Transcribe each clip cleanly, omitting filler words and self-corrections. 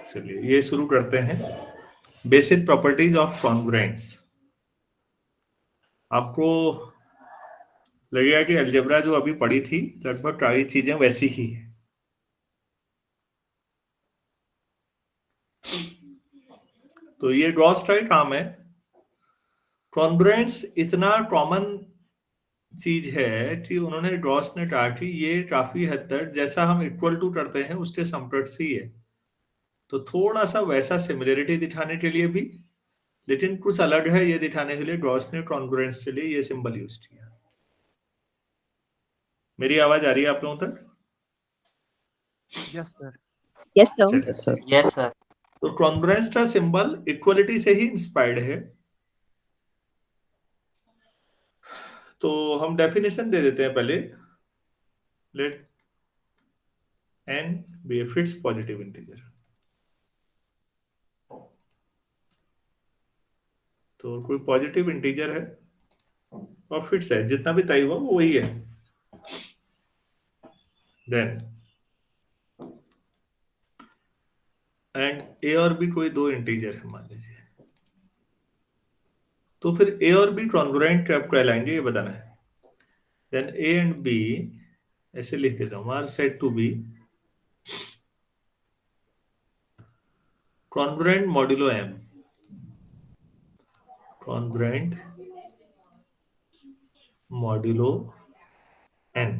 चलिए ये शुरू करते हैं, बेसिक प्रॉपर्टीज ऑफ कॉन्ग्रुएंट्स। आपको लगेगा कि अलजेब्रा जो अभी पढ़ी थी लगभग सारी चीजें वैसी ही है। तो ये गॉस का काम है। कॉन्ग्रुएंट्स इतना कॉमन चीज है कि उन्होंने गॉस ने कहा कि ये काफी हद तक जैसा हम इक्वल टू करते हैं उसके समकक्ष ही है, तो थोड़ा सा वैसा सिमिलरिटी दिखाने के लिए भी, लेकिन कुछ अलग है ये दिखाने के लिए गॉस ने कॉन्ग्रुएंट्स के लिए ये सिंबल यूज किया। मेरी आवाज आ रही है आप लोगों तक? Yes sir. Yes sir. चलिए। Yes sir. Yes sir. तो कॉन्ग्रुएंस का सिंबल इक्वलिटी से ही इंस्पायर्ड है। तो हम डेफिनेशन दे देते हैं पहले। Let n be a fixed positive integer. तो कोई पॉजिटिव इंटीजर है और फिक्स है, जितना भी तय हुआ वो वही है। देन एंड a और b कोई दो इंटीजर है मान लीजिए, तो फिर a और b कॉन्ग्रुएंट कब कहलाएंगे ये बताना है। देन a एंड b ऐसे लिख देता हूं, are said to be congruent modulo m, congruent modulo n,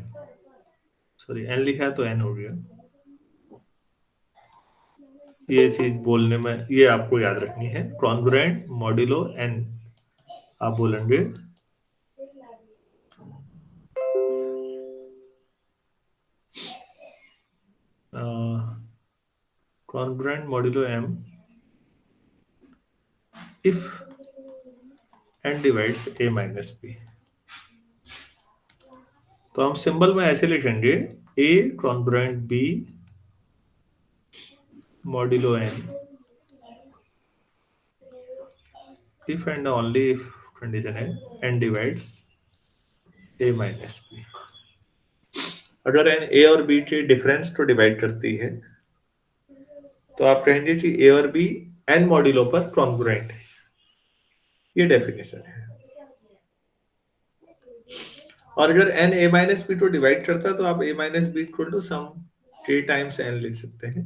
sorry n लिखा है तो n हो गया। ये चीज बोलने में ये आपको याद रखनी है, कॉन्ग्रुएंट मॉड्यूलो n आप बोलेंगे congruent modulo m if n divides a minus b। तो हम सिंबल में ऐसे लिखेंगे a congruent b modulo n if and only if condition है n divides a minus b। अगर n a और b के डिफरेंस को डिवाइड करती है तो आप कहेंगे कि a और b n मॉड्यूलो पर कॉन्ग्रुएंट है। ये डेफिनेशन है। और अगर n a माइनस बी को डिवाइड करता है तो आप a minus B equal to some k times n लिख सकते हैं।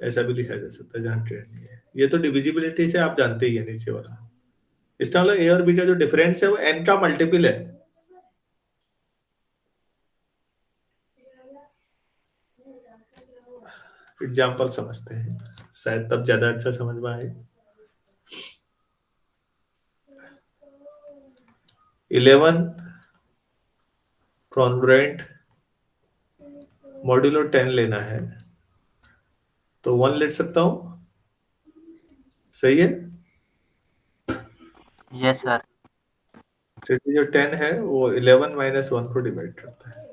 ऐसा भी लिखा जा सकता है जहां k नहीं है। ये तो डिविजिबिलिटी से आप जानते ही है नीचे वाला। इसका मतलब a और b का जो डिफरेंस है वो n का मल्टीपल है। एग्जाम्पल समझते हैं, शायद तब ज्यादा अच्छा समझ में आए। 11 कॉन्ग्रुएंट मॉड्यूलो 10 लेना है तो 1 ले सकता हूं, सही है? Yes sir. क्योंकि जो 10 है वो 11 माइनस 1 को डिवाइड करता है।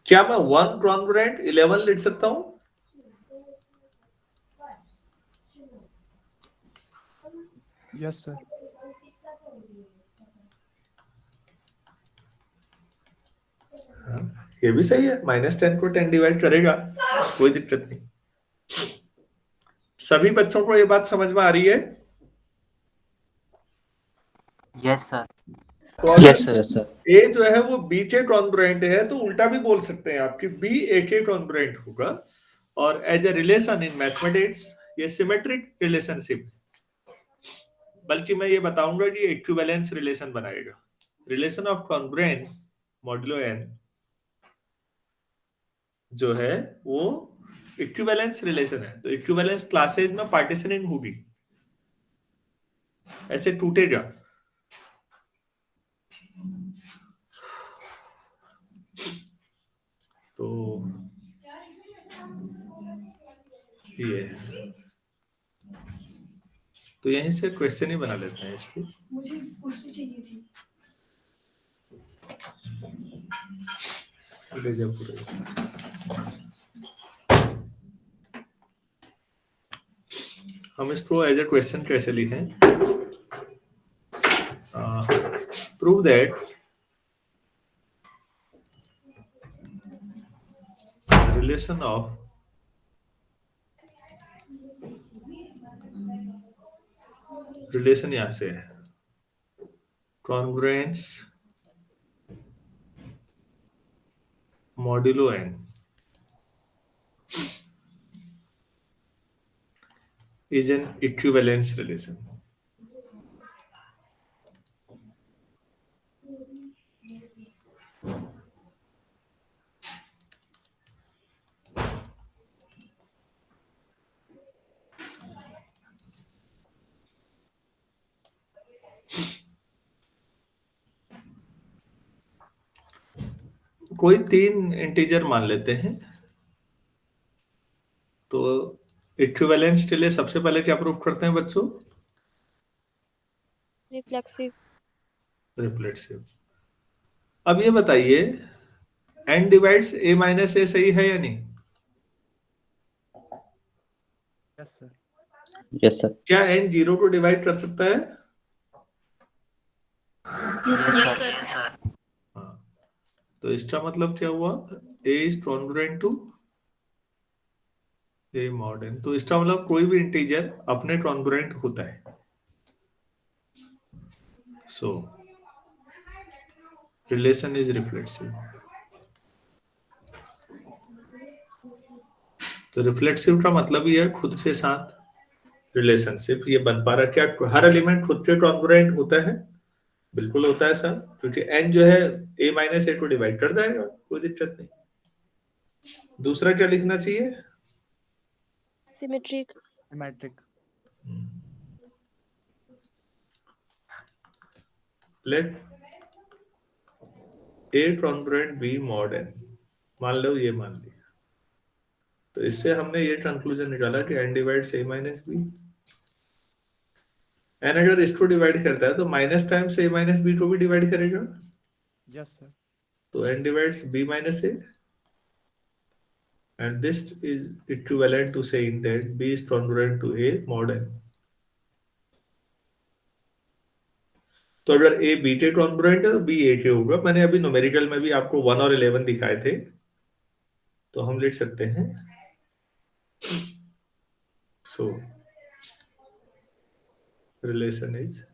क्या मैं 1 कॉन्ग्रुएंट 11 लिख सकता हूं? Yes sir. ये भी सही है, -10 को 10 डिवाइड करेगा, कोई दिक्कत नहीं। सभी बच्चों को ये बात समझ में आ रही है? Yes sir. Yes sir. A जो है वो बी के कॉन्ग्रुएंट है तो उल्टा भी बोल सकते हैं आपकी बी ए के कॉन्ग्रुएंट होगा। और as a relation in mathematics ये सिमेट्रिक रिलेशनशिप, बल्कि मैं ये बताऊंगा कि इक्विवेलेंस रिलेशन बनाएगा। Relation of congruence modulo n जो है वो इक्विवेलेंस रिलेशन है। तो इक्विवेलेंस क्लासेज में पार्टीशनिंग होगी, ऐसे टूटेगा। तो ये तो यहीं से क्वेश्चन ही बना लेते हैं इसको। मुझे कुर्सी चाहिए थी। हम इसको एज ए क्वेश्चन कैसे लिखें? Prove that definition of relation यहाँ से है, congruence modulo n is an equivalence relation. कोई 3 इंटीजर मान लेते हैं, तो इक्विवेलेंस के लिए सबसे पहले क्या प्रूव करते हैं बच्चों? रिफ्लेक्सिव। रिफ्लेक्सिव। अब ये बताइए, n divides a minus a सही है या नहीं? Yes sir. Yes sir. क्या n 0 को डिवाइड कर सकता है? हाँ, तो इसका मतलब क्या हुआ? a is congruent to a mod n। तो इसका मतलब कोई भी इंटीजर अपने कॉन्ग्रुएंट होता है। सो रिलेशन इज रिफ्लेक्सिव। तो रिफ्लेक्सिव का मतलब ही है खुद के साथ रिलेशनशिप ये बन पा रहा है। क्या हर एलिमेंट खुद के कॉन्ग्रुएंट होता है? बिल्कुल होता है सर, क्योंकि n जो है a माइनस a को डिवाइड कर जाएगा, कोई दिक्कत नहीं। दूसरा क्या लिखना चाहिए? Symmetric. Symmetric. Let a congruent b mod n, मान लो ये मान लिया, तो इससे हमने ये कंक्लूजन निकाला कि n divides a minus b। n अगर इसको डिवाइड करता है तो minus times a minus b को भी डिवाइड करेगा, यस सर। तो n divides b minus a, and this is equivalent to saying that b is congruent to a mod n। तो अगर a b के कॉन्ग्रुएंट है तो b a के होगा। मैंने अभी न्यूमेरिकल में भी आपको 1 और 11 दिखाए थे, तो हम लिख सकते हैं सो रिलेशन इज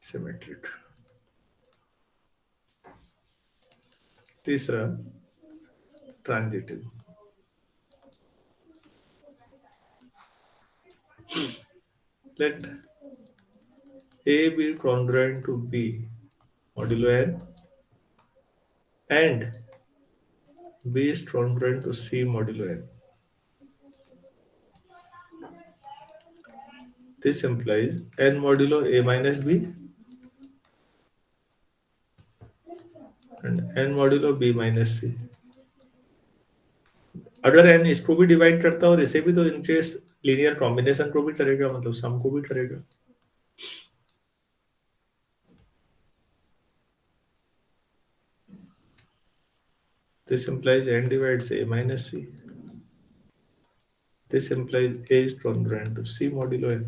सिमेट्रिक। तीसरा transitive. Let a be congruent to b modulo n and b is congruent to c modulo n। This implies n modulo a minus b and n modulo b minus c। अगर n इसको भी divide करता है और इसे भी, तो इनके लीनियर कॉम्बिनेशन को भी करेगा, मतलब सम को भी करेगा। This implies n divides a minus c। This implies a is congruent to c modulo n।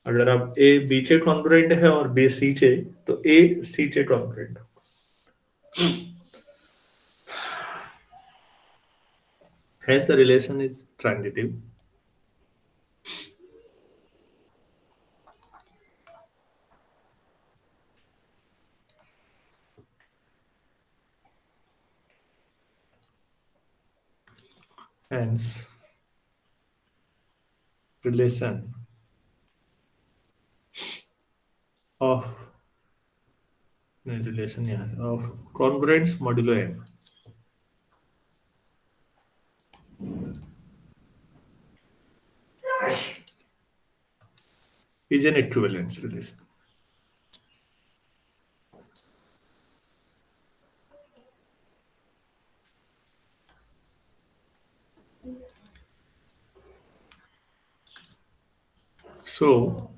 अगर आप a b के कॉन्ग्रुएंट है और b c के, तो a c के congruent. Hence the relation is transitive। Hence relation of relation यहाँ of congruence modulo n is an equivalence relation। So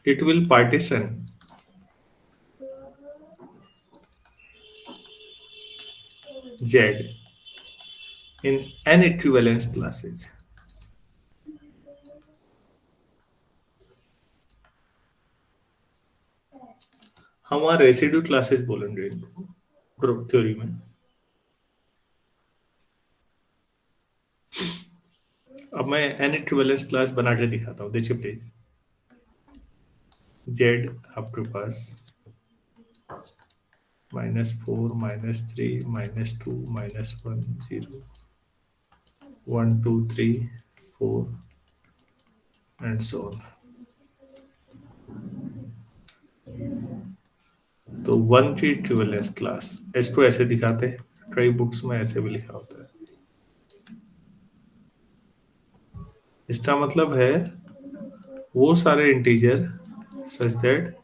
it will partition Z in n equivalence classes। हम वहाँ residue classes बोलेंगे इनको group theory में। अब मैं N equivalence class बना के दिखाता हूँ, देखिए प्लीज। जेड आपके पास -4 -3 -2 -1 0 1 2 3 4 एंड सो ऑन। तो 1 की इक्विवेलेंस क्लास इसको ऐसे दिखाते हैं, कई बुक्स में ऐसे भी लिखा होता है। इसका मतलब है वो सारे इंटीजर सच दैट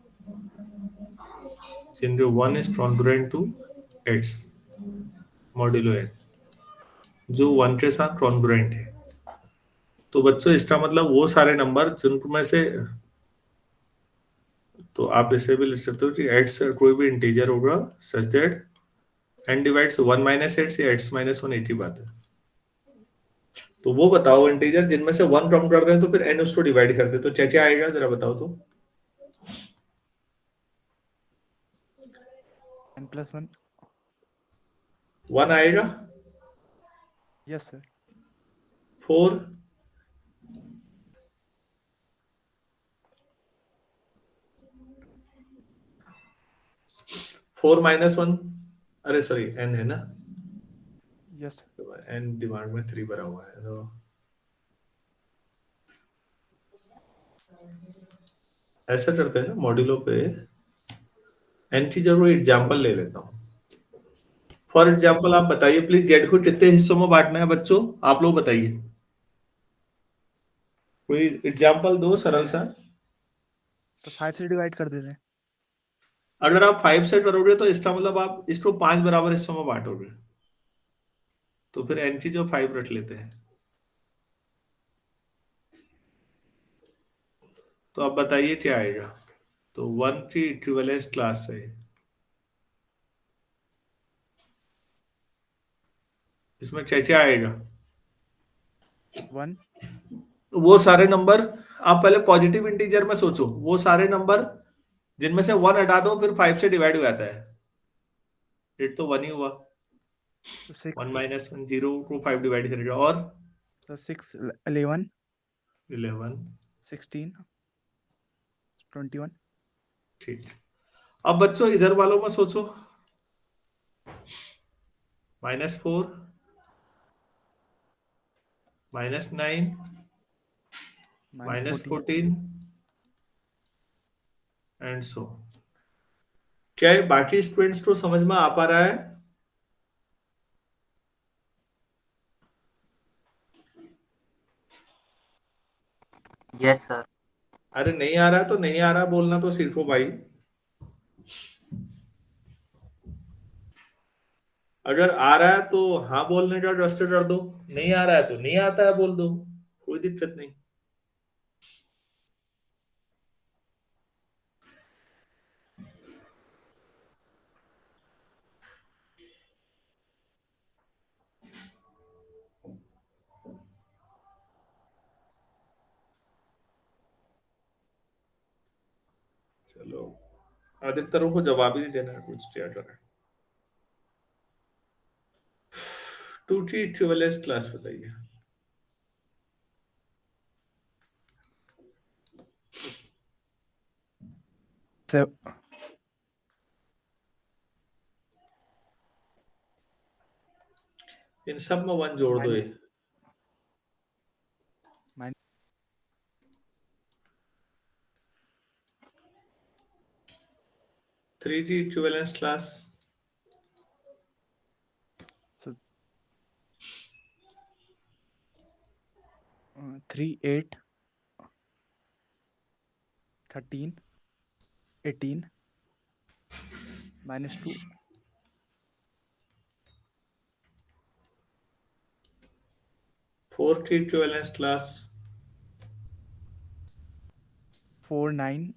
जिनके 1 is congruent to X modulo N, जो 1 के साथ कॉन्ग्रुएंट है। तो बच्चों इसका मतलब वो सारे नंबर जिनमें से, तो आप इसे भी लिख सकते हो कि एक्स कोई भी इंटीजर होगा such that N divides 1 minus X या एक्स माइनस 1, एक ही बात है। तो वो बताओ इंटीजर जिनमें से 1 कम कर दें तो फिर एन उसको डिवाइड कर दे, तो क्या क्या आएगा जरा बताओ तो। n+1। 1 आएगा, यस सर। 4, 4 -1, अरे सॉरी एन है ना, यस एन दिमाग में 3 भरा हुआ है, तो ऐसा करते हैं ना मॉड्यूलो पे, एन की जरूर एग्जाम्पल ले लेता हूँ। फॉर एग्जाम्पल आप बताइए प्लीज, जेड को कितने हिस्सों में बांटना है बच्चों, आप लोग बताइए, कोई एग्जाम्पल दो सरल सा। तो 5 से डिवाइड कर देते हैं। अगर आप 5 से करोगे तो इसका मतलब आप इसको 5 बराबर हिस्सों में बांटोगे, तो फिर एन की जो 5 रख लेते हैं। तो अब बताइए क्या आएगा। तो 1 की इक्विवेलेंस क्लास है, इसमें क्या क्या आएगा। 1। तो वो सारे नंबर, आप पहले पॉजिटिव इंटीजर में सोचो, वो सारे नंबर जिनमें से 1 हटा दो फिर 5 से डिवाइड हो जाता है, एट तो 1 ही हुआ। तो 1 6। -1 0 को 5 डिवाइड करेगा, और तो 6 11 11। 16 21। ठीक, अब बच्चों इधर वालों में सोचो, -4 -9 -14। -14 एंड सो। क्या ये बाकी स्टूडेंट्स को समझ में आ पा रहा है। Yes sir. अरे नहीं आ रहा है तो नहीं आ रहा बोलना तो सीखो भाई। अगर आ रहा है तो हाँ बोलने का रजिस्टर कर दो, नहीं आ रहा है तो नहीं आता है बोल दो, कोई दिक्कत नहीं। चलो, अधिकतरों को जवाब ही नहीं देना है, कुछ क्या करें। 2 की इक्विवेलेंस क्लास बताइए। से इन सब में 1 जोड़ दो, ये माइनस 3 की इक्विवेलेंस क्लास 3 8 13 18 -2 4 की इक्विवेलेंस क्लास 4 9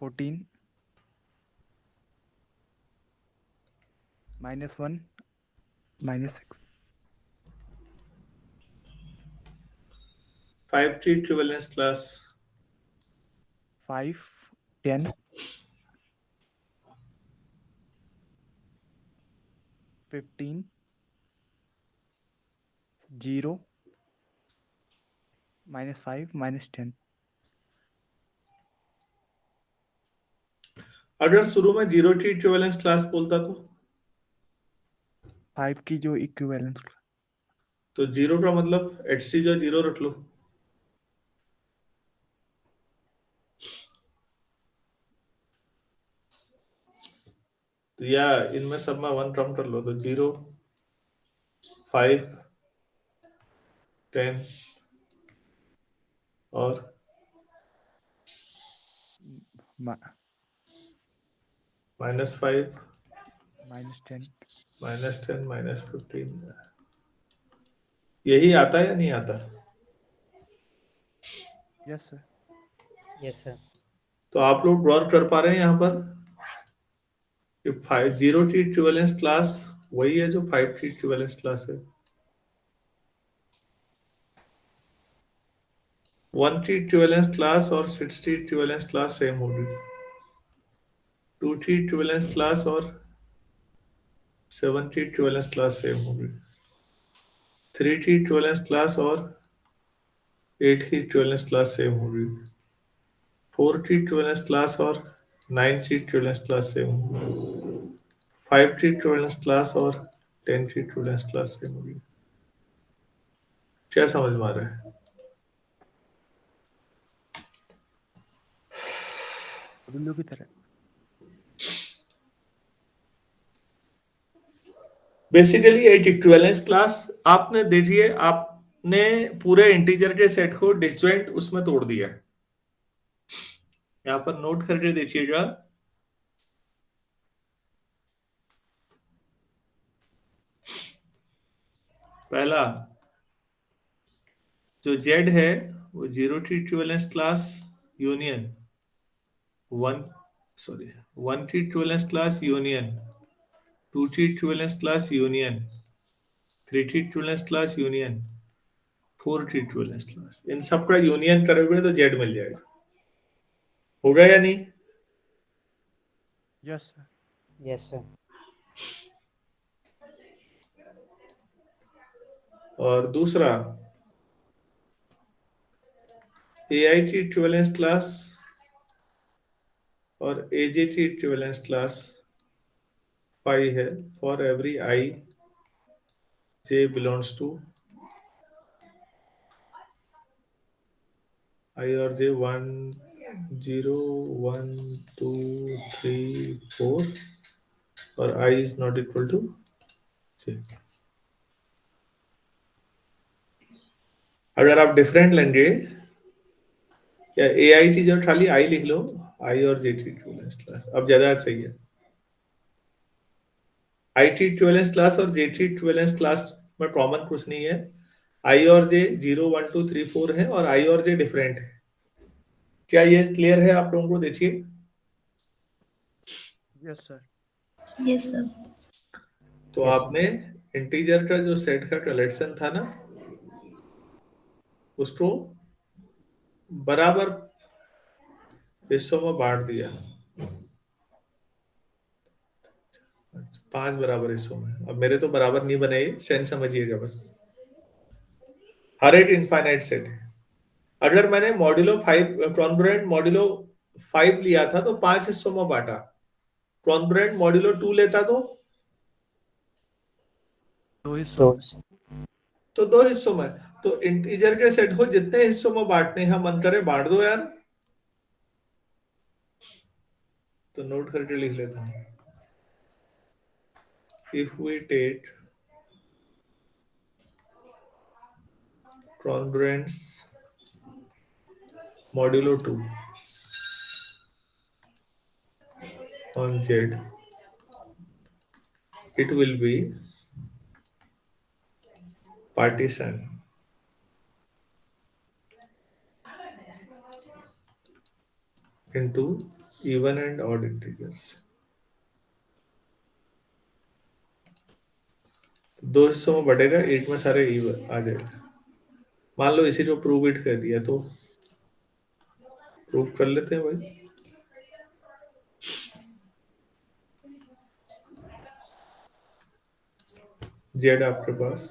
14 -1 -6 5 की इक्विवेलेंस क्लास 5 10 15 0 -5 -10। अगर शुरू में जीरो टी इक्विवेलेंस क्लास बोलता तो 5 की जो इक्विवेलेंस। जीरो का मतलब एच टी जो जीरो रख लो। तो या इनमें सब में 1 कम कर लो तो 0 5 10 और -5 -10। -10 -15 यही आता है या नहीं आता? Yes sir. Yes sir. तो आप लोग गौर कर पा रहे हैं यहाँ पर कि 5 जीरो टी इक्विवेलेंस क्लास वही है जो 5 टी इक्विवेलेंस क्लास है। 1 टी इक्विवेलेंस क्लास और 6 टी इक्विवेलेंस क्लास सेम होगी। 2 टी इक्विवेलेंस क्लास और 7 टी इक्विवेलेंस क्लास सेम होगी। 3 टी इक्विवेलेंस क्लास और 8 की इक्विवेलेंस क्लास सेम होगी। 4 टी इक्विवेलेंस क्लास और 9 टी इक्विवेलेंस क्लास सेम होगी। 5 टी इक्विवेलेंस क्लास और 10 टी इक्विवेलेंस क्लास सेम होगी। क्या समझ में आ रहा है? बिल्लू की तरह। बेसिकली एक इक्विवेलेंस क्लास आपने देखिए, आपने पूरे इंटीजर के सेट को डिसजॉइंट उसमें तोड़ दिया है। यहां पर नोट करके देखिएगा, पहला जो z है वो zero t equivalence class union 1 sorry 1 t equivalence class union 2 t equivalence class union 3 t equivalence class union 4 t equivalence class, इन सब का यूनियन करोगे तो z मिल जाएगा। होगा या नहीं? Yes sir. Yes sir. और दूसरा AIT इक्विवेलेंस क्लास और AJT इक्विवेलेंस क्लास पाई है for every I J belongs to I और J 1 0 1 2 3 4 और I is not equal to J। अगर आप डिफरेंट लेंगे या AIT जो खाली I लिख लो, I और JT इक्विवेलेंस क्लास अब ज्यादा सही है। IT इक्विवेलेंस क्लास और JT इक्विवेलेंस क्लास में कॉमन कुछ नहीं है। I और J 0 1 2 3 4 है और I और J डिफरेंट है। क्या ये क्लियर है आप लोगों को? देखिए, यस सर। Yes sir. तो यस आपने इंटीजर का जो सेट का कलेक्शन था ना, उसको बराबर हिस्सों में बांट दिया, 5 बराबर हिस्सों में। अब मेरे तो बराबर नहीं बने, सेंस समझिएगा बस। हर एक इनफाइनाइट सेट है। अगर मैंने मॉड्यूलो 5 कॉन्ग्रुएंट मॉड्यूलो 5 लिया था तो 5 हिस्सों में बांटा। कॉन्ग्रुएंट मॉड्यूलो 2 लेता दो हिस्सों तो में। तो 2 हिस्सों में। तो इंटीजर के सेट को जितने हिस्सों में बांटने हैं मन करे बांट दो यार। तो नोट करके लिख लेता हूं, if we take congruence modulo 2 on Z, it will be partition into even and odd integers। दो हिस्सों में बढ़ेगा, एक में सारे even आ जाएगा। मान लो इसी को प्रूव इट कर दिया तो प्रूव कर लेते हैं भाई। जेड आपके पास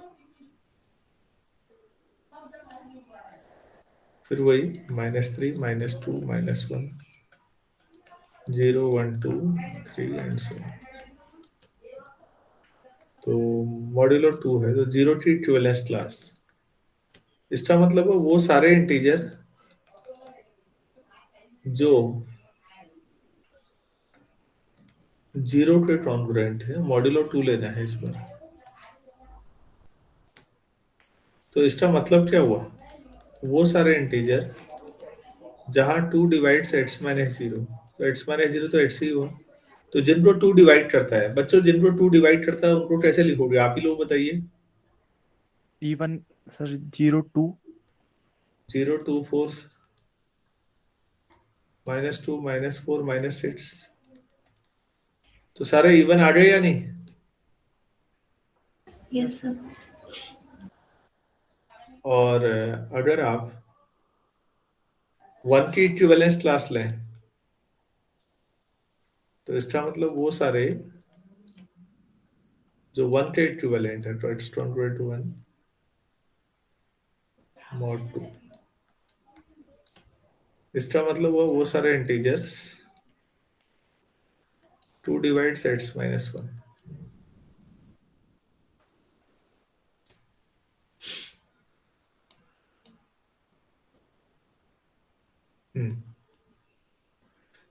फिर वही -3 -2 -1 0 1 2 3 एंड सो। तो मॉड्यूलो 2 है तो 0 थी इक्विवेलेंस क्लास। इसका मतलब है वो सारे इंटीजर जो 0 के कॉन्ग्रुएंट है, मॉड्यूलो 2 लेना है इस बार। तो इसका मतलब क्या हुआ, वो सारे इंटीजर जहां 2 डिवाइड्स x माइनस 0, तो x माइनस 0 तो x ही हुआ। तो जिनको 2 डिवाइड करता है, बच्चों जिनको 2 डिवाइड करता है उनको कैसे लिखोगे, आप ही लोग बताइए। T1 सर 0 2 0 2 4 -2 -4 -6, तो सारे इवन आ गए या नहीं। Yes sir. और अगर आप 1 की इक्विवेलेंस क्लास लें तो इसका मतलब वो सारे जो 1 के इक्विवेलेंट है, तो x कॉन्ग्रुएंट टू 1 mod 2। इसका मतलब वो सारे इंटीजर्स 2 डिवाइड्स x माइनस 1।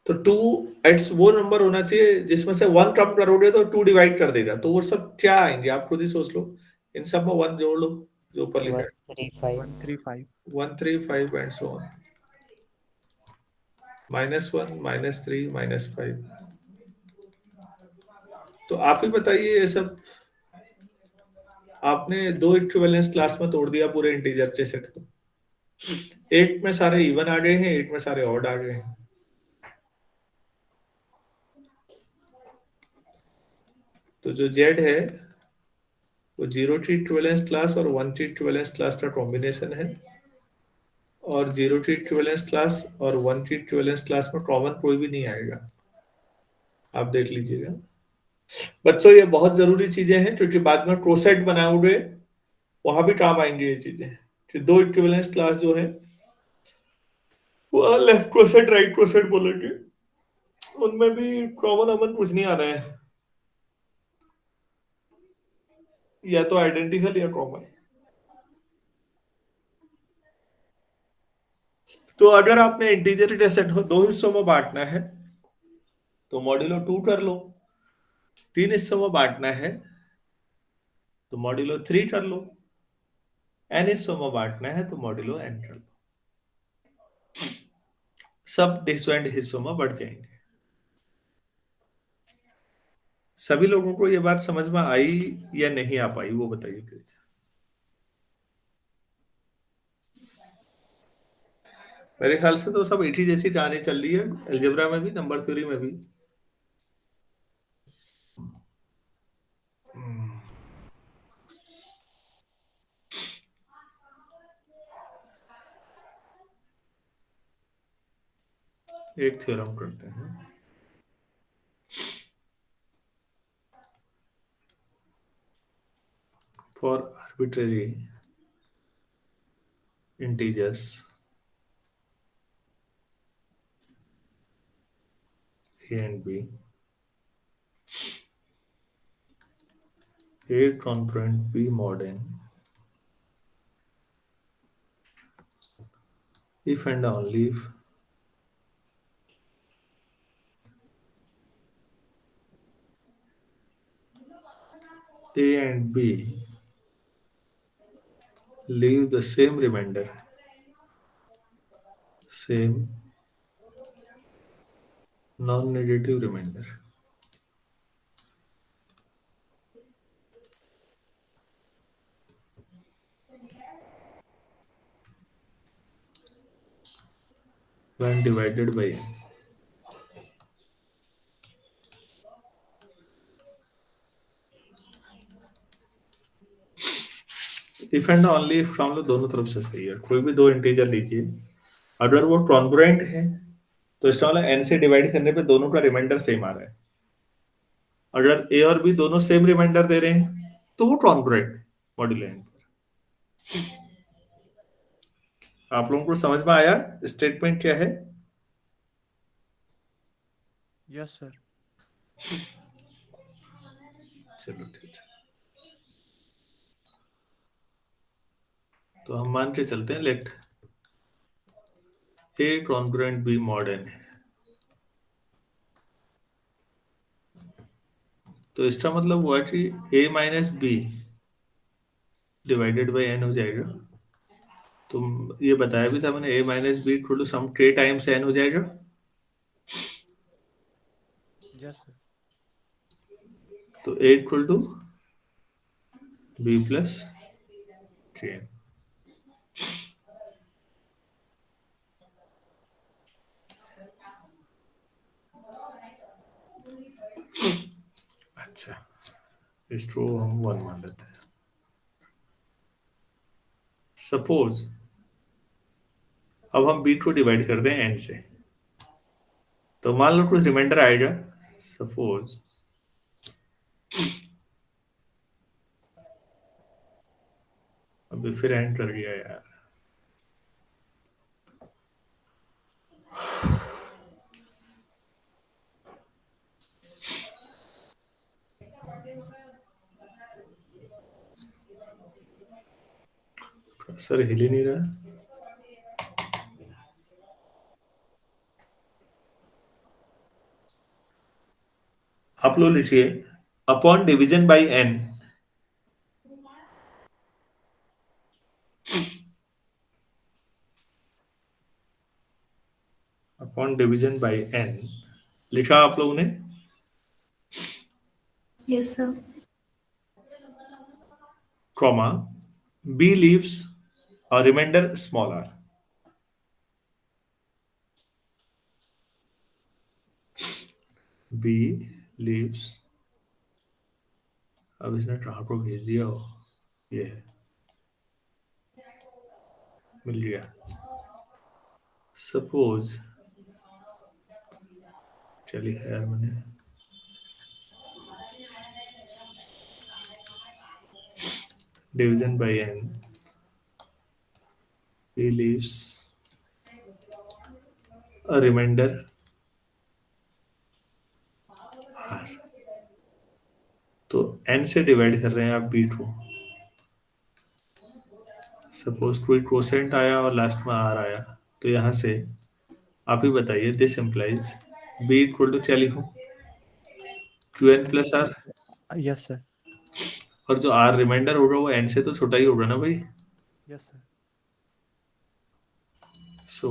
तो 2x वो नंबर होना चाहिए जिसमें से 1 कम करोगे तो 2 डिवाइड कर देगा, तो वो सब क्या आएंगे आप खुद ही सोच लो। इन सब में 1 जोड़ लो जो ऊपर लिखा है। 135 135 1 3 5 एंड सो ऑन, -1 -3 -5। तो आप ही बताइए, ये सब आपने दो इक्विवेलेंस क्लास में तोड़ दिया पूरे इंटीजर के सेट को। एक में सारे इवन आ गए हैं, एक में सारे ऑड आ गए हैं। तो जो जेड है वो 0 की इक्विवेलेंस क्लास और 1 की इक्विवेलेंस क्लास का कॉम्बिनेशन है, और 0 की इक्विवेलेंस क्लास और 1 की इक्विवेलेंस क्लास में कॉमन कोई भी नहीं आएगा, आप देख लीजिएगा। बच्चों ये बहुत जरूरी चीजें हैं क्योंकि बाद में क्रोसेट बनाओगे वहां भी काम आएंगे ये चीजें, कि दो इक्विवेलेंस क्लास जो है वो लेफ्ट क्रोसेट राइट क्रोसेट बोलेंगे, उनमें भी कॉमन अमन कुछ नहीं आना है, या तो आइडेंटिकल या कॉमन। तो अगर आपने इंटीजर के सेट को दो हिस्सों में बांटना है तो मॉड्यूलो 2 कर लो, तीन हिस्सों में बांटना है तो मॉड्यूलो 3 कर लो, एन हिस्सों में बांटना है तो मॉड्यूलो एन कर लो। सब डिफरेंट हिस्सों में बढ़ जाएंगे। सभी लोगों को ये बात समझ में आई या नहीं आ पाई वो बताइए प्लीज। मेरे ख्याल से तो सब एक ही जैसी कहानी चल रही है, अलजेब्रा में भी नंबर थ्योरी में भी। एक थ्योरम करते हैं। For arbitrary integers a and b, a congruent b mod n if and only if a and b leave the same remainder, same non-negative remainder, when divided by n। If and only if हम लोग दोनों तरफ से सही है, कोई भी दो इंटीजर लीजिए, अगर वो कॉन्ग्रुएंट है तो इसका मतलब n से डिवाइड करने पे दोनों का रिमाइंडर सेम आ रहा है। अगर a और b दोनों सेम रिमाइंडर दे रहे हैं तो वो कॉन्ग्रुएंट है मॉड्यूलो n पर। आप लोगों को समझ में आया स्टेटमेंट क्या है? Yes sir. चलो ठीक है, तो हम मान के चलते हैं let a congruent B mod n है, तो इसका मतलब हुआ कि a minus b divided by n हो जाएगा। तुम ये बताया भी था मैंने, a minus B equal to some k times n हो जाएगा। Yes sir. तो a equal to b plus k. अच्छा, इसको हम वन मान लेते हैं। सपोज अब हम बी को डिवाइड करते हैं एन से, तो मान लो कुछ रिमाइंडर आएगा। सपोज अभी फिर एंड कर गया यार। सर हिल ही नहीं रहा। आप लोग लिखिए upon division by n, upon division by n लिखा आप लोगों ने। Yes sir. Comma b leaves और remainder small r. B leaves, अब इसने कहाँ को भेज दिया हो, ये है, मिल गया। सपोज चलिए यार मैंने division by N, B leaves a remainder R, तो एन से डिवाइड कर रहे हैं आप बी को। सपोज कोई क्वोशेंट आया और लास्ट में आर आया, तो यहां से आप ही बताइए, this implies B equal to क्या लिखूं, Q N plus R, yes sir. और जो आर रिमाइंडर होगा वो एन से तो छोटा ही होगा ना भाई। Yes sir. सो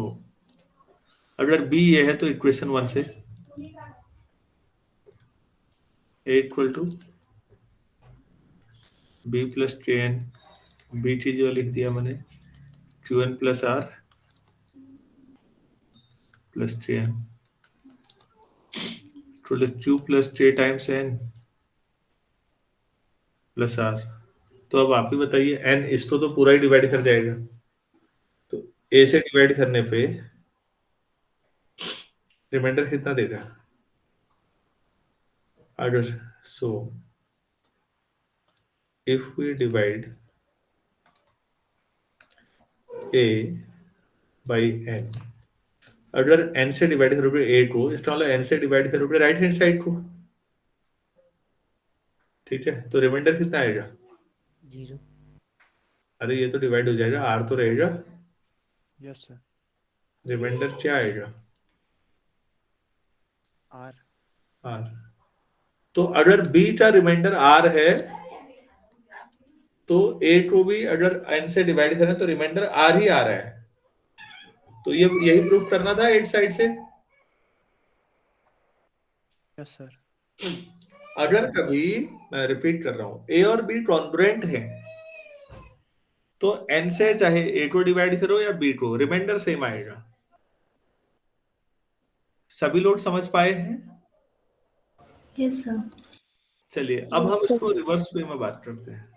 अगर बी ये है तो इक्वेशन वन से a equal to b plus k n, b t जो लिख दिया मैंने, q N plus r plus k n equal to q plus k times n plus r. तो अब आप ही बताइए, एन इसको तो पूरा ही डिवाइड कर जाएगा, तो ए से डिवाइड करने पे रिमाइंडर कितना देगा? अगर so if we divide A by N, अगर एन से डिवाइड करोगे ए को, इसका मतलब एन से डिवाइड करोगे राइट हैंड साइड को, ठीक है, तो रिमाइंडर कितना आएगा? 0। अरे ये तो डिवाइड हो जाएगा, आर तो रहेगा, यस सर। रिमाइंडर क्या आएगा? आर। आर। तो अगर बी का रिमाइंडर आर है, तो ए को भी अगर एन से डिवाइड करें तो रिमाइंडर आर ही आ रहा है, तो ये यही प्रूफ करना था एट साइड से। Yes sir. अगर कभी, मैं रिपीट कर रहा हूं, ए और बी कॉन्ग्रुएंट है, तो एन से चाहे ए को डिवाइड करो या बी को, रिमाइंडर सेम आएगा। सभी लोग समझ पाए हैं? Yes sir. चलिए अब हम इसको रिवर्स वे में बात करते हैं।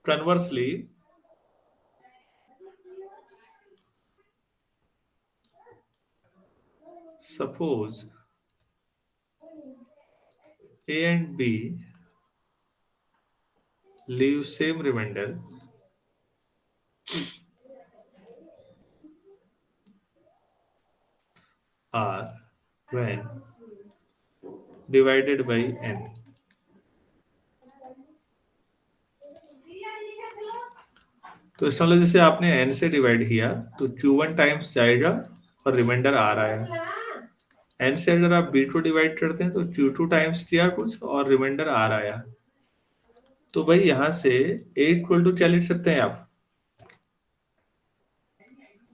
Conversely suppose A and B leave same remainder R when divided by n. तो इसका मतलब जैसे आपने n से डिवाइड किया तो Q1 टाइम्स जाएगा और रिमाइंडर R आया। n से अगर आप B2 डिवाइड करते हैं तो Q2 टाइम्स किया कुछ और रिमाइंडर R आया। तो भाई यहां से A इक्वल टू क्या लिख सकते हैं आप?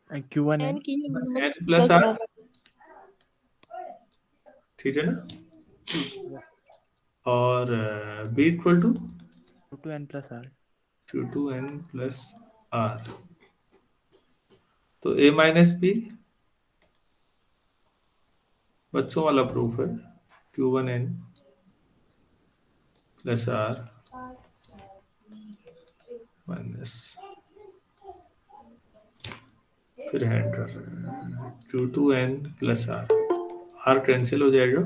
And Q1 एन and की n plus plus R, R. ठीक है ना? yeah, और B equal to Q2 and plus R. Q2n plus R। तो A माइनस B बच्चों वाला प्रूफ है, Q1n प्लस R माइनस, फिर हैंड कर रहे हैं Q2n प्लस R कैंसिल हो जाएगा,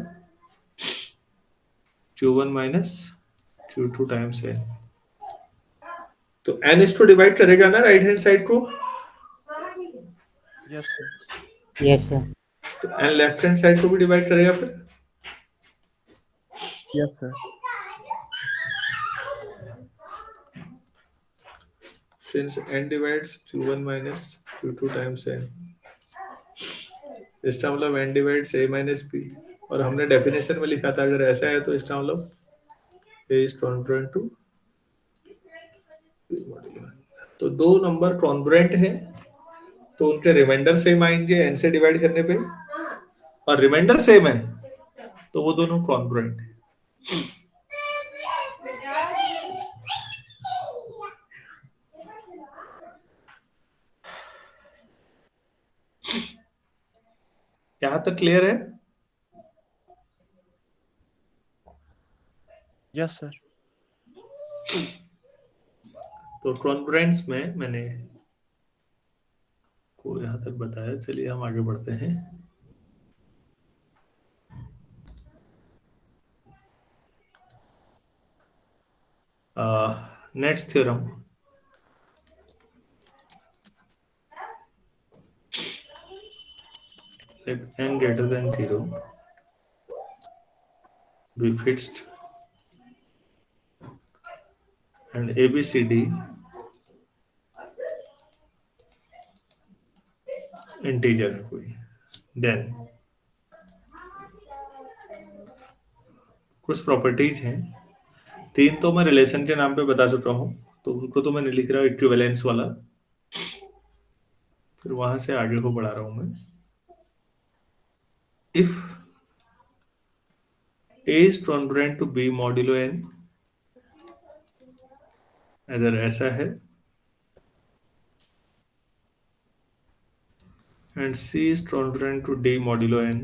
Q1 minus Q2 times n। तो n इसको डिवाइड करेगा ना राइट हैंड साइड को, Yes, sir. Yes, sir. तो n लेफ्ट हैंड साइड को भी डिवाइड करेगा फिर। Yes, sir. Since n divides Q1 minus Q2 times n, इसका मतलब n divides a minus b। और हमने डेफिनेशन में लिखा था अगर ऐसा है तो इसका मतलब a is congruent to b modulo n। तो दो नंबर कॉन्ग्रुएंट हैं तो उनके रिमाइंडर सेम आएंगे n से डिवाइड करने पे, और रिमाइंडर सेम है तो वो दोनों कॉन्ग्रुएंट है। यहां तक क्लियर है? Yes, sir. तो कॉन्ग्रुएंस में मैंने को यहां तक बताया। चलिए हम आगे बढ़ते हैं। Next theorem, let n greater than 0 be fixed and ABCD integer है कोई, देन कुछ प्रॉपर्टीज हैं। तीन तो मैं रिलेशन के नाम पे बता चुका हूं, तो उनको तो मैंने लिख रहा हूं इक्विवेलेंस वाला, फिर वहां से आगे को बढ़ा रहा हूं मैं। If A is congruent to B modulo n, अगर ऐसा है, and C is congruent to D modulo n,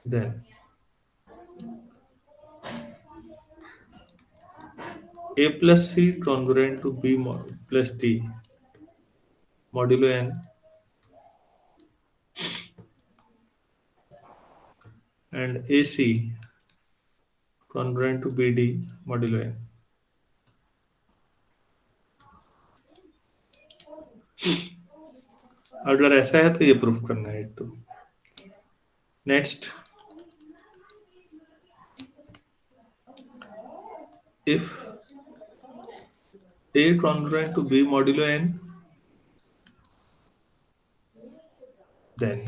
then A plus C congruent to B plus D modulo n, and AC congruent to BD modulo n। अगर ऐसा है तो ये proof करना है एक तो। Next, if A congruent to B modulo n, then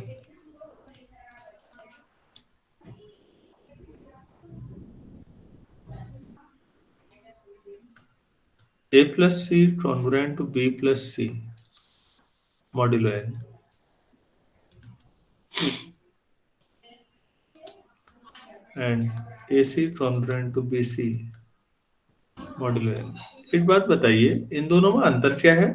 A plus C congruent to B plus C modulo n, and AC congruent to BC modulo n। एक बात बताइए, इन दोनों में अंतर क्या है?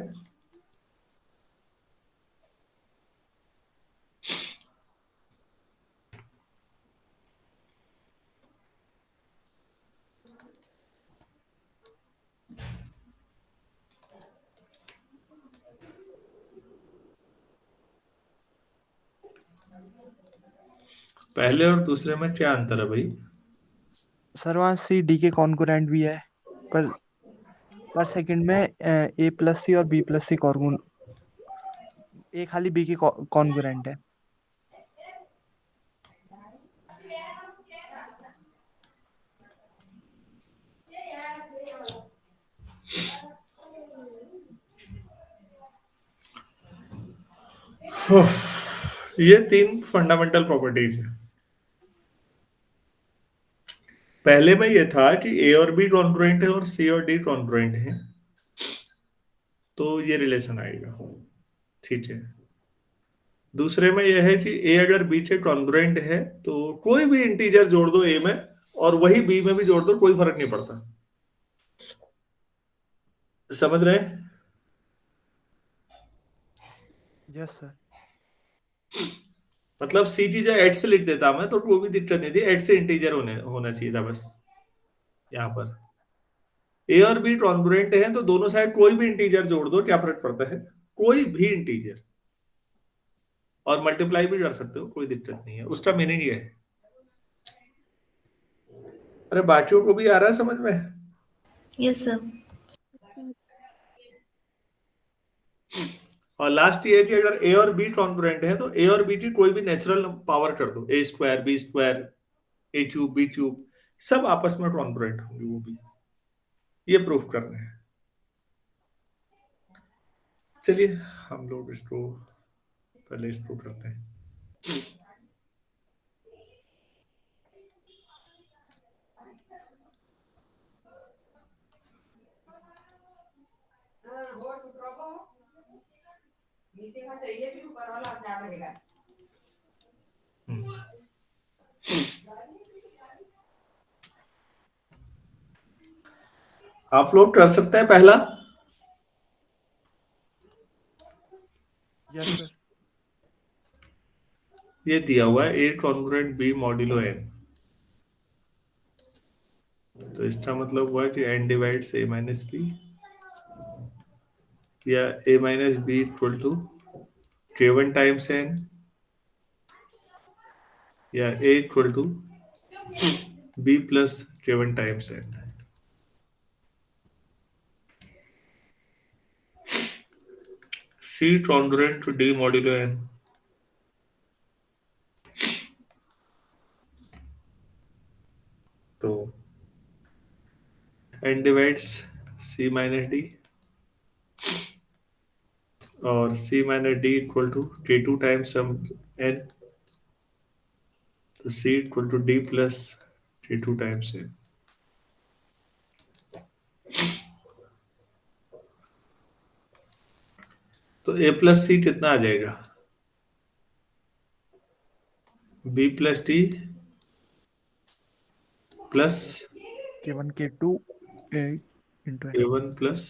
पहले और दूसरे में क्या अंतर है भाई? सर वहाँ C D के कॉन्करेंट भी है, पर पर सेकंड में ए प्लस सी और बी प्लस सी कॉर्गुन ए खाली बी की कॉन्ग्रुएंट है। ये 3 फंडामेंटल प्रॉपर्टीज है। पहले में ये था कि ए और बी कॉन्ग्रुएंट है और सी और डी कॉन्ग्रुएंट है, तो ये रिलेशन आएगा, ठीक है। दूसरे में यह है कि ए अगर बी से कॉन्ग्रुएंट है तो कोई भी इंटीजर जोड़ दो ए में और वही बी में भी जोड़ दो, कोई फर्क नहीं पड़ता। समझ रहे हैं? Yes sir. मतलब सी चीजें एट से लिख देता मैं तो कोई भी दिक्कत नहीं थी, एट से इंटीजर होना चाहिए था बस। यहाँ पर ए और बी कॉन्ग्रुएंट है तो दोनों साइड कोई भी इंटीजर जोड़ दो, क्या फर्क पड़ता है, कोई भी इंटीजर, और मल्टीप्लाई भी कर सकते हो, कोई दिक्कत नहीं है। उसका मीनिंग ये है। अरे बाकियों को भी आ रहा है समझ में? Yes, sir. और लास्ट ये है कि अगर ए और बी कॉन्ग्रुएंट है तो ए और बी की कोई भी नेचुरल पावर कर दो, ए square B square A cube B cube, सब आपस में कॉन्ग्रुएंट होंगे वो भी। ये प्रूफ करना है। चलिए हम लोग इसको पहले इसको करते हैं। आप लोग कर सकते हैं पहला। Yes sir. ये दिया हुआ है a congruent b modulo n, तो इसका मतलब हुआ कि n divides a minus b, या a minus B equal to k1 times n, या a equal to b plus k1 times n. C congruent to d modulo n, तो n divides c minus d, और c minus d equal to k2 times some n, तो c equal to D plus k2 times n. तो a plus c कितना आ जाएगा, b plus d plus K1 K2 into n. k1 plus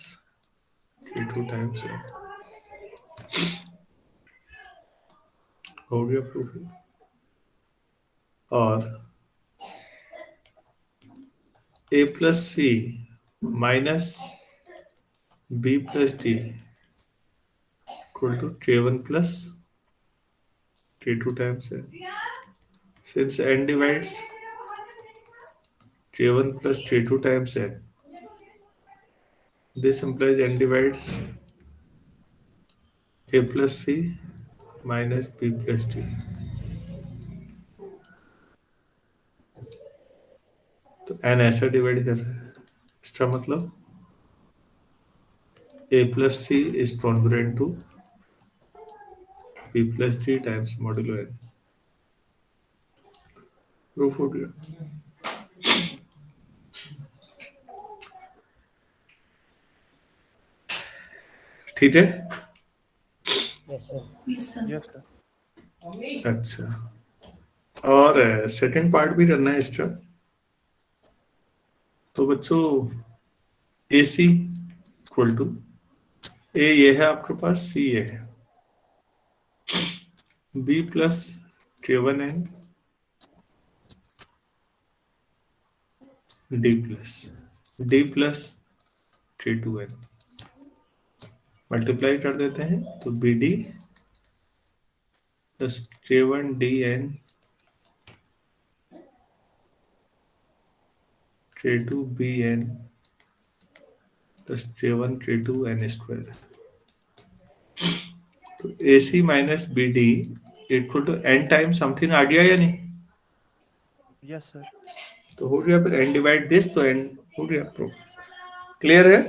k2 times n. हो गया proof. और a plus c minus b plus d equal to k1 plus k2 times n. Since n divides k1 plus k2 times n, this implies n divides a plus c minus b plus d. तो n ऐसा divide कर रहा है, इसका मतलब a plus c is congruent to b plus d times modulo n। Proof हो गया। ठीक है। Yes, sir. Yes, sir. Yes sir. अच्छा, और सेकंड पार्ट भी करना है इसका। तो बच्चों ए सी इक्वल टू ए ये है आपके पास, सी ये है, b plus k1 n d plus k2 n, multiply कर देते हैं तो b d plus k1 d n k2 b n plus K1 K2 n square. तो AC minus BD equal to n time something आ गया या नहीं? Yes sir. तो हो गया, फिर n डिवाइड दिस, तो n हो गया। प्रो क्लियर है?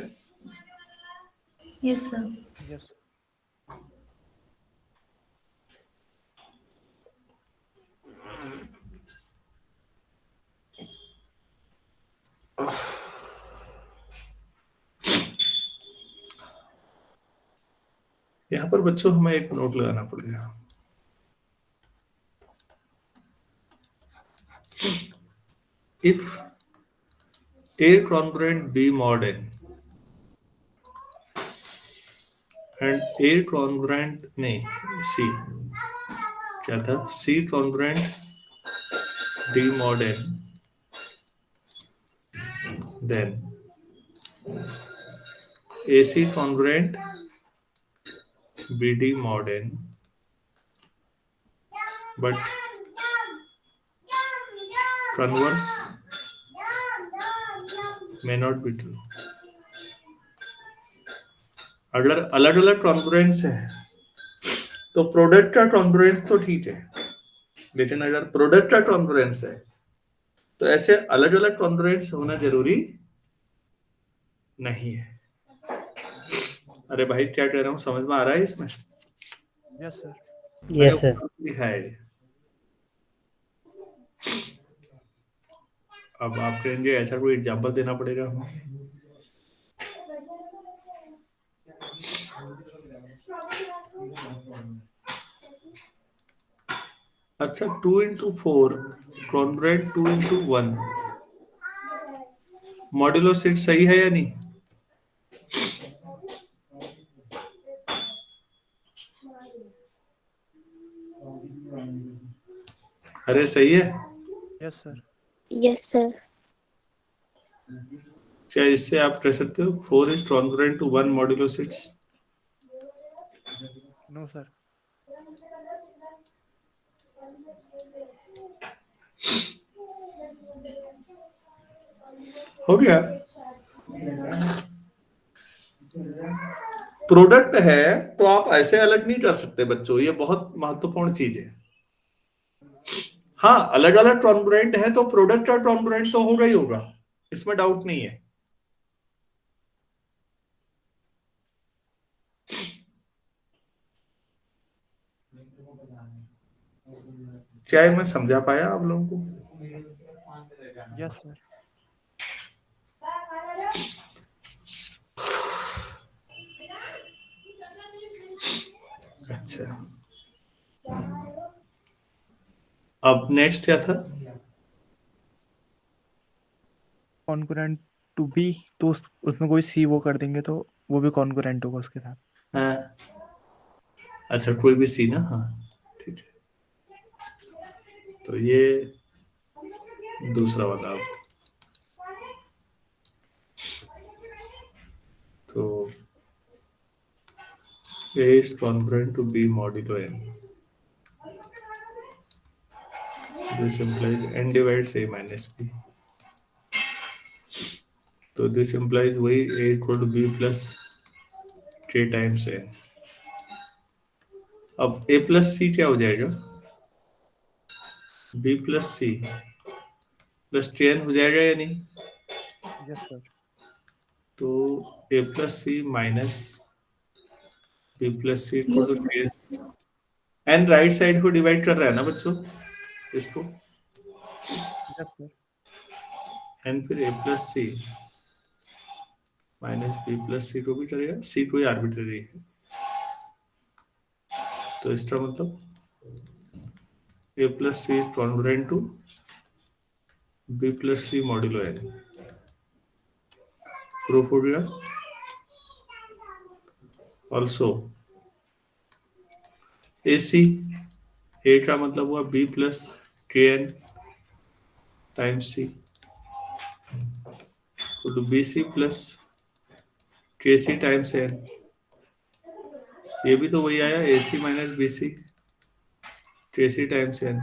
Yes, sir. यस। यहाँ पर बच्चों हमें एक नोट लगाना पड़ेगा। If A congruent B mod n and A congruent नहीं C क्या था, C congruent D mod n, then AC congruent BD mod n, but converse may not be true। अगर अलग अलग कॉन्ग्रुएंस है तो प्रोडक्ट का कॉन्ग्रुएंस तो ठीक है, लेकिन अगर प्रोडक्ट का कॉन्ग्रुएंस है तो ऐसे अलग अलग कॉन्ग्रुएंस होना जरूरी नहीं है। अरे भाई क्या कह रहा हूँ, समझ में आ रहा है इसमें? Yes sir. Yes, sir. लिखा है। अब आप कहेंगे ऐसा कोई एग्जांपल देना पड़ेगा हमें। अच्छा, 2 into 4 कॉन्ग्रुएंट 2 into 1 मॉड्यूलो 6 सही है या नहीं? अरे सही है। Yes sir. Yes, sir. क्या इससे आप कह सकते हो 4 is congruent to 1 modulo 6? No sir. हो गया। प्रोडक्ट है तो आप ऐसे अलग नहीं कर सकते बच्चों, ये बहुत महत्वपूर्ण चीज है। हाँ, अलग अलग कॉन्ग्रुएंट है तो प्रोडक्ट का कॉन्ग्रुएंट तो होगा ही होगा, इसमें डाउट नहीं है। क्या है, मैं समझा पाया आप लोगों को? Yes sir. अच्छा, अब नेक्स्ट क्या था? कॉन्करेंट टू बी, तो उसमें कोई सी वो कर देंगे तो वो भी कॉन्करेंट होगा उसके साथ। हाँ, अच्छा कोई भी सी ना, हाँ ठीक है। तो ये दूसरा वाला अब, तो A is congruent to B modulo n, this implies n divides A minus B, तो this implies वही A equal to B plus K times n। अब A plus C क्या हो जाएगा? B plus C plus Kn हो जाएगा या नहीं? Yes sir. तो A plus C minus B plus C equal Yes, to sir. K, n right side को डिवाइड कर रहा है ना बच्चों इसको, यस सर। n फिर A plus C minus B plus C को भी करेगा, C कोई आर्बिट्ररी है, तो इसका मतलब A plus C is congruent to B plus C modulo n। Proof हो गया। ऑल्सो AC A का मतलब हुआ B plus Kn times C to BC plus KC times n। ये भी तो वही आया, AC minus BC KC times n,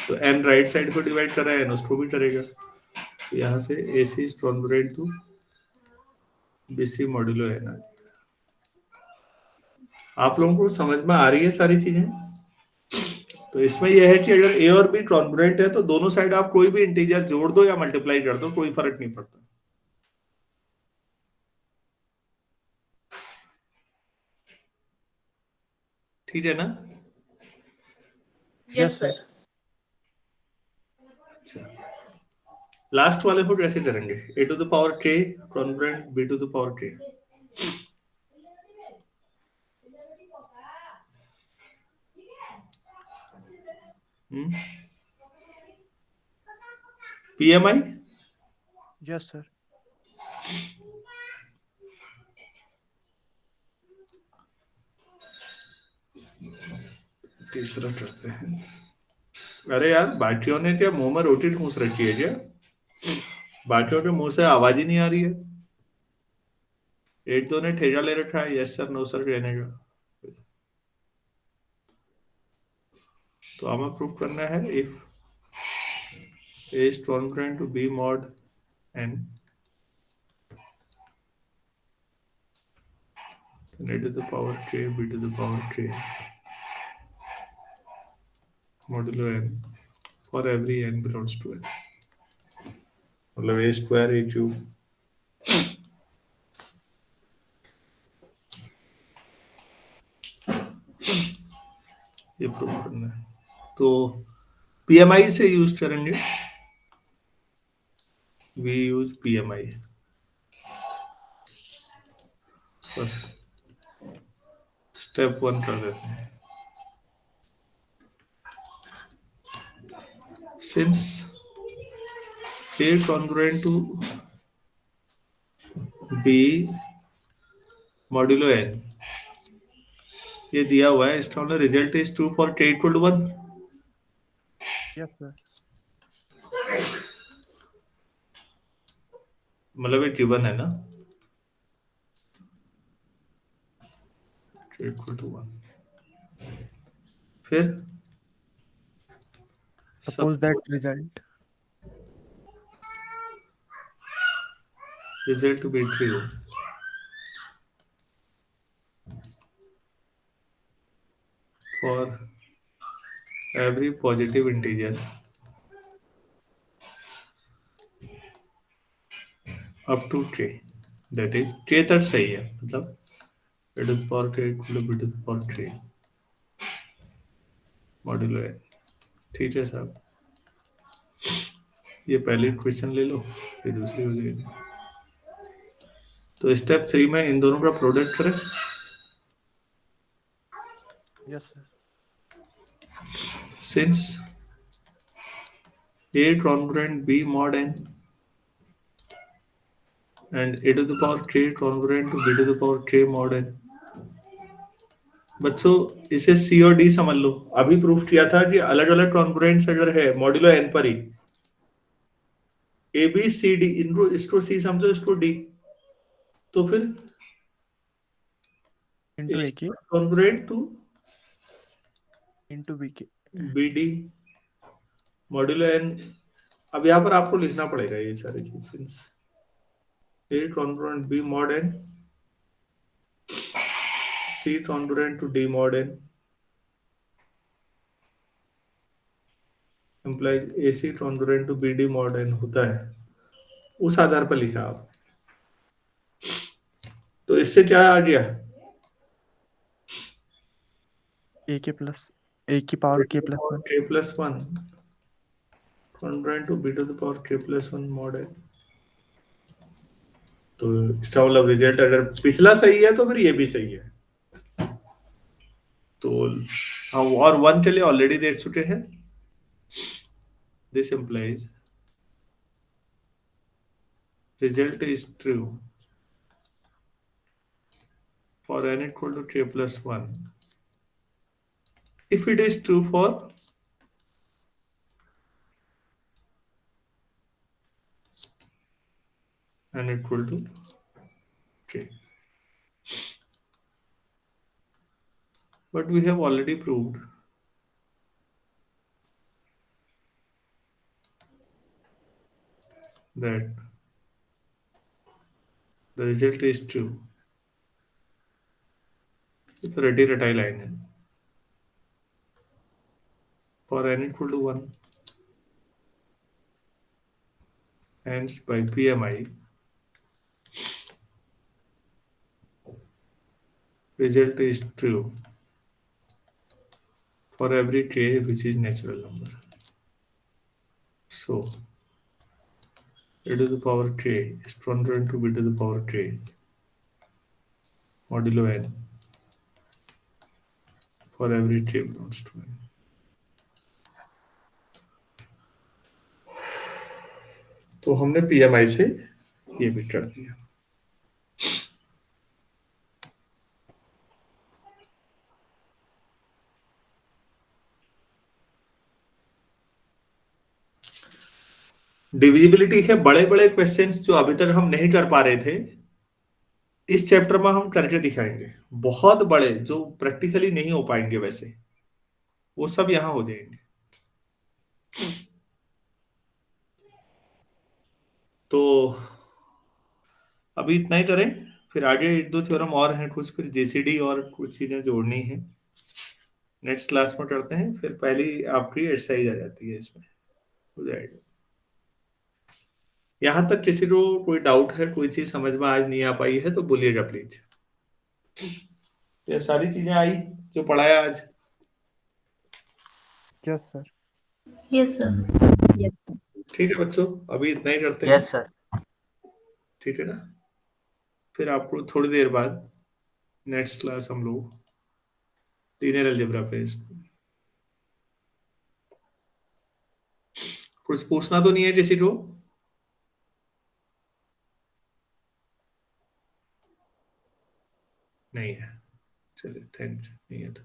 तो n राइट साइड को डिवाइड कर रहा है, n उसको भी करेगा, तो यहाँ से AC is congruent to BC modulo है ना। आप लोगों को समझ में आ रही है सारी चीजें? तो इसमें यह है कि अगर ए और बी कॉन्ग्रुएंट है तो दोनों साइड आप कोई भी इंटीजर जोड़ दो या मल्टीप्लाई कर दो, कोई फर्क नहीं पड़ता। ठीक है ना? Yes sir. अच्छा, लास्ट वाले को कैसे करेंगे? A to the power k congruent b to the power k. PMI yes sir. तीसरा करते हैं। अरे यार, बाटियों ने क्या मुंह में रोटी ठूस रखी है क्या? बाटियों के मुंह से आवाज ही नहीं आ रही है। एक दो ने ठेका ले रखा है, यस सर नो सर कहने का। तो हमें प्रूव करना है if A is congruent to B mod N, then a to the power k b to the power k modulo n for every n belongs to n, मतलब A square A cube. ये prove करना है तो PMI से use करेंगे। We use PMI first. Step 1 कर देते हैं। Since A congruent to B modulo N, ये दिया हुआ है, इसका मतलब result is true for k equal to 1। Yes sir. मतलब ये गिवन है ना, k इक्वल टू 1। फिर suppose that result be true for every positive integer up to k, that is k तक सही है, मतलब a to the power k equal to b to the power k modulo है। ठीक है साहब, ये पहले क्वेश्चन ले लो, फिर दूसरी हो जाएगी। तो स्टेप 3 में इन दोनों का प्रोडक्ट करें। Yes sir. Since a congruent b mod n and a to the power k congruent to b to the power k mod n। बच्चों इसे सी और डी समझ लो। अभी प्रूफ किया था कि अलग अलग कॉन्ग्रुएंट्स अगर है मॉड्यूलो एन पर ही, ए बी सी डी, इनको इसको सी समझो, इसको डी, तो फिर into A K congruent to into B K. B D modulo N. अब यहाँ पर आपको लिखना पड़ेगा ये सारी चीज। Since A congruent B mod N, C congruent to D mod N implies A C congruent to B D mod N होता है, उस आधार पर लिखा आप। तो इससे क्या आ गया? ए के प्लस ए की power K plus 1 k plus 1 congruent to B to the power k plus 1 mod N. तो इसका मतलब रिजल्ट अगर पिछला सही है तो फिर ये भी सही है। तो हम और 1 के लिए ऑलरेडी देख चुके हैं। This implies result is true for n equal to k plus 1 if it is true for n equal to k, but we have already proved that the result is true. तो रटी रटाई line है। For n equal to 1 hence by PMI result is true for every k which is natural number. So a to the power k is stronger to b to the power k modulo n for every k belongs to n. तो हमने PMI से ये भी कर दिया। Divisibility के बड़े बड़े क्वेश्चंस जो अभी तक हम नहीं कर पा रहे थे, इस चैप्टर में हम करके दिखाएंगे। बहुत बड़े जो प्रैक्टिकली नहीं हो पाएंगे वैसे, वो सब यहां हो जाएंगे। तो अभी इतना ही करें, फिर आगे एक दो थ्योरम और हैं कुछ, फिर जीसीडी और कुछ चीजें जोड़नी है, नेक्स्ट क्लास में करते हैं। फिर पहली आपकी एक्सरसाइज आ जाती है, इसमें हो जाएगा। यहां तक किसी को कोई डाउट है, कोई चीज समझ में आज नहीं आ पाई है तो बोलिएगा प्लीज। ये सारी चीजें आई जो पढ़ाया आज? Yes sir. Yes, sir. Yes, sir. ठीक है बच्चों, अभी इतना ही करते हैं। Yes sir. ठीक है ना? फिर आपको थोड़ी देर बाद नेक्स्ट क्लास हम लोग लीनियर अलजेब्रा पे। कुछ पूछना तो नहीं है किसी को? नहीं है, चलिए थैंक यू। नहीं है तो